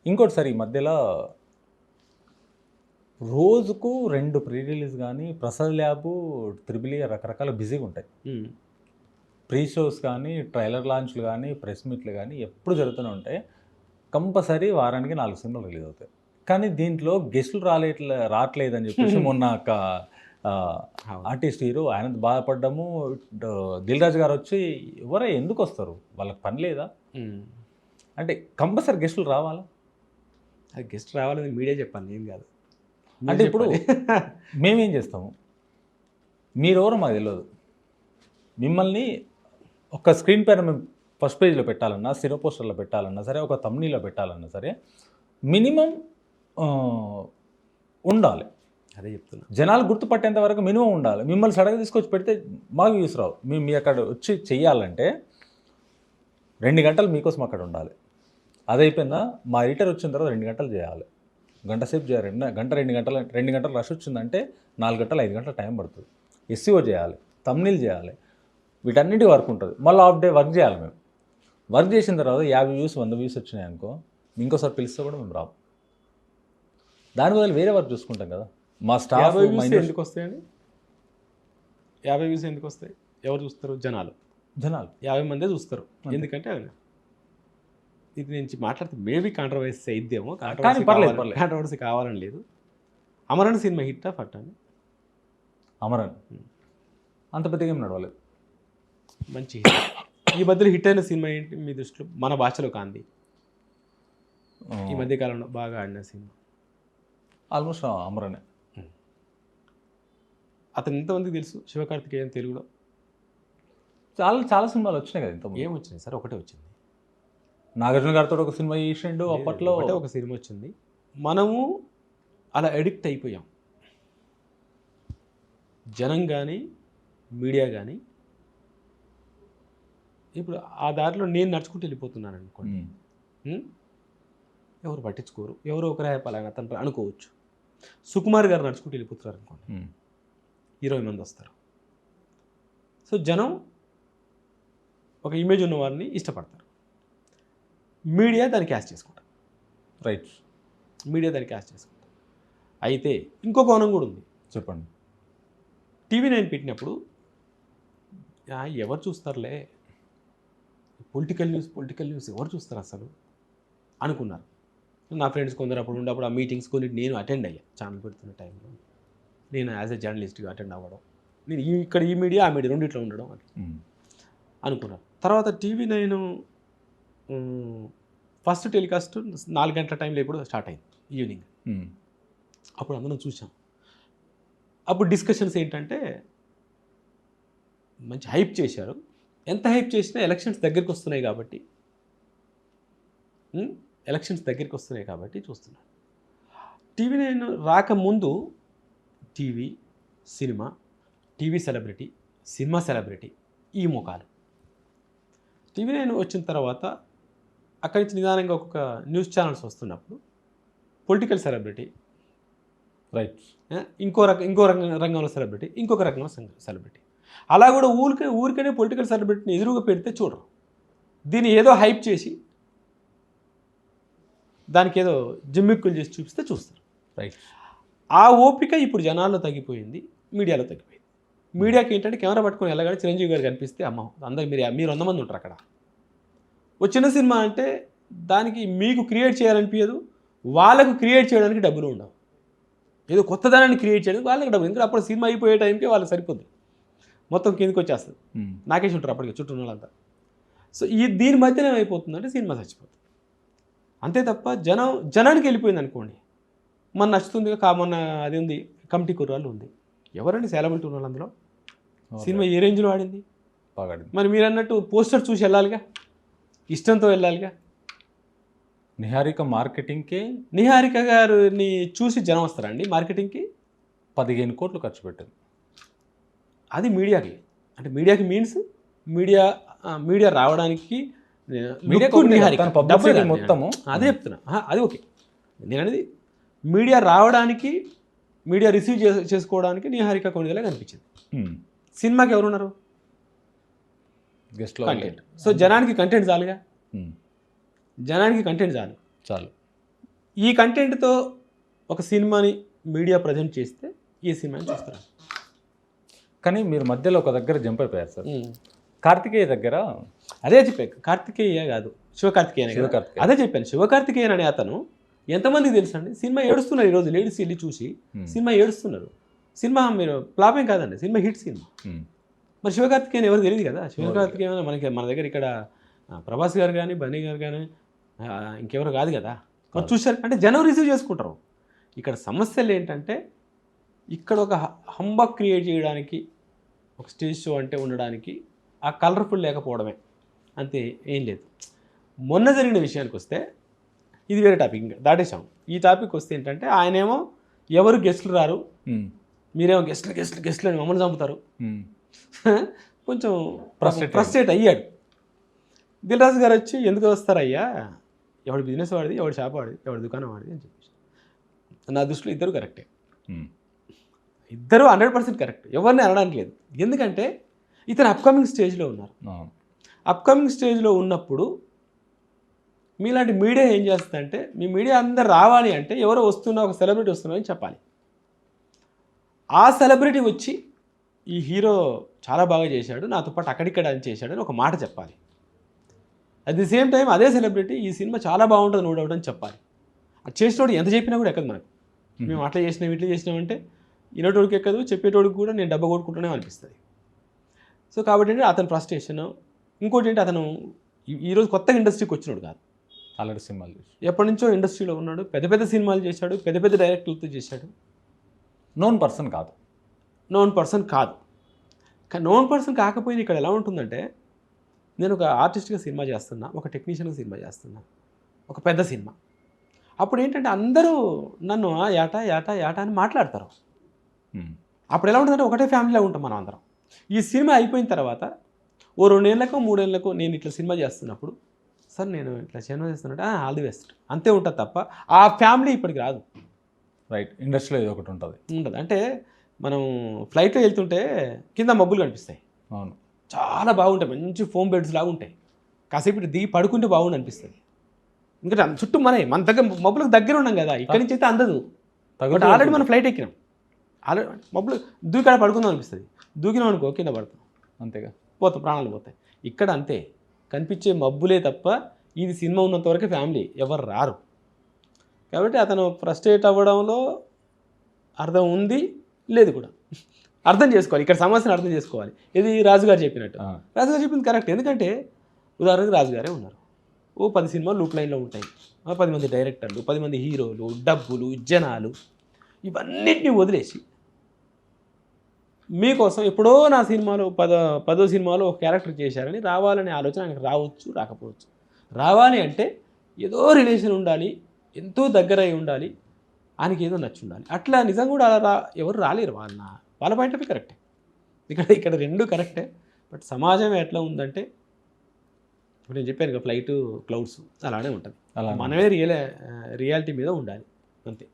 ఇంకోటి సార్, ఈ మధ్యలో రోజుకు 2 ప్రీ రిలీజ్ కానీ, ప్రసాద్ ల్యాబు, త్రిబుల్ ఈ రకరకాల బిజీగా ఉంటాయి. ప్రీ షోస్ కానీ, ట్రైలర్ లాంచ్లు కానీ, ప్రెస్ మీట్లు కానీ ఎప్పుడు జరుగుతూనే ఉంటాయి. కంపల్సరీ వారానికి 4 సినిమాలు రిలీజ్ అవుతాయి. కానీ దీంట్లో గెస్టులు రావట్లేదని చెప్పేసి మొన్న ఒక ఆర్టిస్ట్ హీరో ఆనంద్ బాధపడ్డము. దిల్ రాజు గారు వచ్చి ఎందుకు వస్తారు, వాళ్ళకి పని లేదా అంటే కంపల్సరీ గెస్టులు రావాలా? అది గెస్ట్ రావాలని మీడియా చెప్పాలి, నేను కాదు. అంటే ఇప్పుడు మేమేం చేస్తాము, మీరెవరో మాకు తెలియదు. మిమ్మల్ని ఒక స్క్రీన్ పైన మేము ఫస్ట్ పేజ్లో పెట్టాలన్నా, సిరో పోస్టర్లో పెట్టాలన్నా సరే, ఒక థంబ్నెయిల్లో పెట్టాలన్నా సరే, మినిమం ఉండాలి. అదే చెప్తున్నా, జనాలు గుర్తుపట్టేంత వరకు మినిమం ఉండాలి. మిమ్మల్ని సడన్గా తీసుకొచ్చి పెడితే మాకు యూస్ రావు. మేము మీ అక్కడ వచ్చి చెయ్యాలంటే 2 గంటలు మీకోసం అక్కడ ఉండాలి. అది అయిపోయిందా, మా ఎడిటర్ వచ్చిన తర్వాత 2 గంటలు చేయాలి, గంట సేపు చేయాలి. 2 గంటలు రష్ వచ్చిందంటే 4 గంటలు 5 గంటల టైం పడుతుంది. ఎస్సీఓ చేయాలి, థంబ్నెయిల్ చేయాలి, వీటన్నిటి వర్క్ ఉంటుంది. మళ్ళీ హాఫ్ డే వర్క్ చేయాలి. మేము వర్క్ చేసిన తర్వాత 50 వ్యూస్ 100 వ్యూస్ వచ్చినాయి అనుకో, ఇంకోసారి పిలిస్తే కూడా మేము రాము. దాని బదులు వేరే వర్క్ చూసుకుంటాం కదా. మా స్టాఫ్ ఎందుకు వస్తాయండి? 50 వ్యూస్ ఎందుకు వస్తాయి? ఎవరు చూస్తారు? జనాలు 50 మందే చూస్తారు. ఎందుకంటే ఇది నుంచి మాట్లాడితే మేబీ కాంట్రవర్సీ అయిద్దేమో, కాంట్రవర్సీ కావాలని లేదు. అమరన్ సినిమా హిట్టా ఫట్టా? అమరన్ అంత పెద్దగా ఏం నడవలేదు, మంచి హిట్. ఈ మధ్యలో హిట్ అయిన సినిమా ఏంటి మీ దృష్టిలో? మన భాషలో కాంది, ఈ మధ్యకాలంలో బాగా ఆడిన సినిమా ఆల్మోస్ట్ అమరనే. అతను ఎంతమందికి తెలుసు? శివకార్తికేయన్ తెలుగులో చాలా సినిమాలు వచ్చినాయి కదా. ఇంత ఏం వచ్చినాయి సార్? ఒకటే వచ్చింది. నాగార్జున గారితో ఒక సినిమా చేసిండు అప్పట్లో, ఒక సినిమా వచ్చింది. మనము అలా ఎడిక్ట్ అయిపోయాం, జనం కానీ మీడియా కానీ. ఇప్పుడు ఆ దారిలో నేను నడుచుకుంటూ వెళ్ళిపోతున్నాను అనుకోండి, ఎవరు పట్టించుకోరు, ఎవరో ఒకరే పలానా అతను అనుకోవచ్చు. సుకుమార్ గారు నడుచుకుంటూ వెళ్ళిపోతున్నారు అనుకోండి, 20 మంది వస్తారు. సో జనం ఒక ఇమేజ్ ఉన్న వారిని ఇష్టపడతారు, మీడియా దాన్ని క్యాష్ చేసుకుంటారు. రైట్, మీడియా దాన్ని క్యాష్ చేసుకుంటారు. అయితే ఇంకో కోణం కూడా ఉంది. చెప్పండి. TV9 పెట్టినప్పుడు ఎవరు చూస్తారులే, పొలిటికల్ న్యూస్ ఎవరు చూస్తారు అసలు అనుకున్నారు. నా ఫ్రెండ్స్ కొందరు అప్పుడు ఆ మీటింగ్స్ కొన్ని నేను అటెండ్ అయ్యా. ఛానల్ పెడుతున్న టైంలో నేను యాజ్ ఎ జర్నలిస్ట్గా అటెండ్ అవ్వడం, నేను ఇక్కడ ఈ మీడియా ఆ మీడియా రెండిట్లో ఉండడం అని అనుకున్నాను. తర్వాత TV9 ఫస్ట్ టెలికాస్ట్ 4 గంటల టైంలో ఎప్పుడు స్టార్ట్ అయింది, ఈవినింగ్. అప్పుడు అందరం చూసాం. అప్పుడు డిస్కషన్స్ ఏంటంటే మంచి హైప్ చేశారు. ఎంత హైప్ చేసినా ఎలక్షన్స్ దగ్గరికి వస్తున్నాయి కాబట్టి చూస్తున్నాను. TV9 రాకముందు టీవీ సెలబ్రిటీ, సినిమా సెలబ్రిటీ, ఈ ముఖాలు. TV9 వచ్చిన తర్వాత అక్కడి నుంచి నిదానంగా ఒక్కొక్క న్యూస్ ఛానల్స్ వస్తున్నప్పుడు పొలిటికల్ సెలబ్రిటీ, రైట్, ఇంకో రంగంలో సెలబ్రిటీ, ఇంకొక రంగంలో సెలబ్రిటీ. అలా కూడా ఊరికనే పొలిటికల్ సెలబ్రిటీని ఎదురుగా పెడితే చూడరు. దీన్ని ఏదో హైప్ చేసి దానికి ఏదో జిమ్మిక్కులు చేసి చూపిస్తే చూస్తారు. రైట్. ఆ ఓపిక ఇప్పుడు జనాల్లో తగ్గిపోయింది, మీడియాలో తగ్గిపోయింది. మీడియాకి ఏంటంటే కెమెరా పట్టుకొని వెళ్ళగానే చిరంజీవి గారు కనిపిస్తే అమ్మ అందరూ మీరు 100 మంది ఉంటారు అక్కడ. వచ్చిన సినిమా అంటే దానికి మీకు క్రియేట్ చేయాలనిపించదు, వాళ్ళకు క్రియేట్ చేయడానికి డబ్బులు ఉండవు. ఏదో కొత్తదనాన్ని క్రియేట్ చేయడానికి వాళ్ళకి డబ్బులు, ఎందుకంటే అప్పుడు సినిమా అయిపోయే టైంకి వాళ్ళకి సరిపోద్ది, మొత్తం కిందకి వచ్చేస్తుంది. నాకేసి ఉంటారు అప్పటికి చుట్టూ ఉన్న వాళ్ళంతా. సో దీని మధ్యన ఏమైపోతుందంటే సినిమా చచ్చిపోతుంది అంతే తప్ప జనానికి వెళ్ళిపోయింది అనుకోండి. మన నచ్చుతుంది మొన్న అది ఉంది, కమిటీ కుర్రాళ్ళు ఉంది. ఎవరండి సెలబ్రిటీ ఉన్న వాళ్ళు అందులో? సినిమా ఏ రేంజ్లో ఆడింది? మరి మీరు అన్నట్టు పోస్టర్ చూసి వెళ్ళాలిగా, ఇష్టంతో వెళ్ళాలిగా. నిహారిక గారిని చూసి జనం వస్తారండి మార్కెటింగ్కి? 15 కోట్లు ఖర్చు పెట్టింది. అది మీడియాకి, అంటే మీడియాకి మీన్స్ మీడియా రావడానికి మొత్తము అదే చెప్తున్నా. అది ఓకే, నేను అనేది మీడియా రావడానికి, మీడియా రిసీవ్ చేసుకోవడానికి నిహారిక కొనిదలే కనిపించింది. సినిమాకి ఎవరున్నారు? Guest content. సో జనానికి కంటెంట్ చాలుగా, జనానికి కంటెంట్ చాలు. ఈ కంటెంట్తో ఒక సినిమాని మీడియా ప్రజెంట్ చేస్తే ఈ సినిమాని చూస్తారు. కానీ మీరు మధ్యలో ఒక దగ్గర జంప్ అయిపోయారు సార్. కార్తికేయ దగ్గర అదే చెప్పాను, కార్తికేయ కాదు శివకార్తికేయన్. శివకార్తికేయన్. అదే చెప్పాను, శివకార్తికేయన్ అనే అతను ఎంతమందికి తెలుసు అండి? సినిమా ఏడుస్తున్నారు ఈరోజు, లేడీస్ వెళ్ళి చూసి సినిమా ఏడుస్తున్నారు. సినిమా మీరు ఫ్లాప్ ఏం కాదండి, సినిమా హిట్ సినిమా. మరి శివకార్తికేయన్ ఎవరు తెలియదు కదా. శివకార్తికేయన్ మన దగ్గర ఇక్కడ ప్రభాస్ గారు కానీ బన్నీ గారు కానీ ఇంకెవరు కాదు కదా. మరి చూశారు అంటే జనం రిసీవ్ చేసుకుంటారు. ఇక్కడ సమస్యలు ఏంటంటే ఇక్కడ ఒక హంబక్ క్రియేట్ చేయడానికి, ఒక స్టేజ్ షో అంటే ఉండడానికి ఆ కలర్ఫుల్ లేకపోవడమే, అంతే, ఏం లేదు. మొన్న జరిగిన విషయానికి వస్తే ఇది వేరే టాపిక్, ఇంకా దాటేసాం. ఈ టాపిక్ వస్తే ఏంటంటే ఆయనేమో ఎవరు గెస్టులు రారు, మీరేమో గెస్టులు అని మమ్మల్ని చంపుతారు. కొంచెం ఫ్రస్ట్రేట్ అయ్యాడు. దిల్ రాజు గారు వచ్చి ఎందుకు వస్తారయ్యా, ఎవడి బిజినెస్ వాడిది, ఎవడి షాప్ వాడిది, ఎవడి దుకాణం వాడిది అని చెప్పేసి. నా దృష్టిలో ఇద్దరు కరెక్టే, ఇద్దరు 100% కరెక్ట్, ఎవరిని అనడానికి లేదు. ఎందుకంటే ఇతను అప్కమింగ్ స్టేజ్లో ఉన్నారు. అప్కమింగ్ స్టేజ్లో ఉన్నప్పుడు మీలాంటి మీడియా ఏం చేస్తుందంటే, మీ మీడియా అందరు రావాలి అంటే ఎవరో వస్తున్నా, ఒక సెలబ్రిటీ వస్తున్నారని చెప్పాలి. ఆ సెలబ్రిటీ వచ్చి ఈ హీరో చాలా బాగా చేశాడు, నాతో పాటు అక్కడిక్కడ అని చేశాడు అని ఒక మాట చెప్పాలి. అట్ ది సేమ్ టైం అదే సెలబ్రిటీ ఈ సినిమా చాలా బాగుంటుంది నో డౌట్ అని చెప్పాలి. అది చేసేటోడు ఎంత చెప్పినా కూడా ఎక్కదు మనకు. మేము అట్లా చేసినాం ఇట్లా చేసినామంటే వినేటోడికి ఎక్కదు, చెప్పేటోడికి కూడా నేను డబ్బా కొట్టుకుంటూనే అనిపిస్తుంది. సో కాబట్టి ఏంటి అతని ఫ్రస్ట్రేషన్. ఇంకోటి ఏంటి, అతను ఈరోజు కొత్తగా ఇండస్ట్రీకి వచ్చినాడు కాదు, ఆల్రెడీ సినిమాలు చేసి ఎప్పటి నుంచో ఇండస్ట్రీలో ఉన్నాడు, పెద్ద పెద్ద సినిమాలు చేశాడు, పెద్ద పెద్ద డైరెక్టర్లతో చేశాడు. నోన్ పర్సన్ కాదు. నోన్ పర్సన్ కాదు. నోన్ పర్సన్ కాకపోయినా ఇక్కడ ఎలా ఉంటుందంటే, నేను ఒక ఆర్టిస్ట్గా సినిమా చేస్తున్నా, ఒక టెక్నీషియన్గా సినిమా చేస్తున్నా, ఒక పెద్ద సినిమా. అప్పుడు ఏంటంటే అందరూ నన్ను యాటా యాటా యాటా అని మాట్లాడతారు. అప్పుడు ఎలా ఉంటుందంటే ఒకటే ఫ్యామిలీలో ఉంటాం మనం అందరం. ఈ సినిమా అయిపోయిన తర్వాత ఓ 2 ఏళ్ళకో 3 ఏళ్ళకో నేను ఇట్లా సినిమా చేస్తున్నప్పుడు, సార్ నేను ఇట్లా సినిమా చేస్తున్నట్టు ఆల్ ది బెస్ట్ అంతే ఉంటుంది తప్ప ఆ ఫ్యామిలీ ఇప్పటికి రాదు. రైట్, ఇండస్ట్రీలో ఇది ఒకటి ఉంటుంది. అంటే మనం ఫ్లైట్లో వెళ్తుంటే కింద మబ్బులు కనిపిస్తాయి, అవును, చాలా బాగుంటాయి, మంచి ఫోమ్ బెడ్స్ లాగా ఉంటాయి. కాసేపు ఇటు దిగి పడుకుంటే బాగుండు అనిపిస్తుంది. ఎందుకంటే చుట్టూ మన దగ్గర మబ్బులకు దగ్గర ఉన్నాం కదా, ఇక్కడి నుంచి అయితే అందదు. బట్ ఆల్రెడీ మనం ఫ్లైట్ ఎక్కినాం, ఆల్రెడీ మబ్బులు దూకాడ పడుకుందాం అనిపిస్తుంది. దూకినాం అనుకో కింద పడతాం, అంతేగా, పోతాం, ప్రాణాలు పోతాయి. ఇక్కడ అంతే, కనిపించే మబ్బులే తప్ప ఇది సినిమా ఉన్నంతవరకు ఫ్యామిలీ ఎవరు రారు. కాబట్టి అతను ఫ్రస్ట్రేట్ అవ్వడంలో అర్థం ఉంది, లేదు కూడా. అర్థం చేసుకోవాలి, ఇక్కడ సమస్యను అర్థం చేసుకోవాలి. ఇది రాజుగారు చెప్పినట్టు, రాజుగారు చెప్పింది కరెక్ట్. ఎందుకంటే ఉదాహరణకు రాజుగారే ఉన్నారు, ఓ 10 సినిమాలు లూప్ లైన్లో ఉంటాయి, 10 మంది డైరెక్టర్లు, 10 మంది హీరోలు, డబ్బులు, జనాలు, ఇవన్నిటిని వదిలేసి మీకోసం ఎప్పుడో నా సినిమాలో 10వ సినిమాలో ఒక క్యారెక్టర్ చేశారని రావాలనే ఆలోచన ఆయనకు రావచ్చు, రాకపోవచ్చు. రావాలి అంటే ఏదో రిలేషన్ ఉండాలి, ఎంతో దగ్గర అయి ఉండాలి, ఆయనకి ఏదో నచ్చి ఉండాలి. అట్లా నిజంగా కూడా అలా ఎవరు రాలేరు. వాళ్ళ పాయింట్ ఆఫ్ వ్యూ కరెక్టే, ఇక్కడ రెండు కరెక్టే. బట్ సమాజం ఎట్లా ఉందంటే, ఇప్పుడు నేను చెప్పాను కదా, ఫ్లైట్ క్లౌడ్స్ అలానే ఉంటుంది. మనమే రియాలిటీ మీద ఉండాలి, అంతే.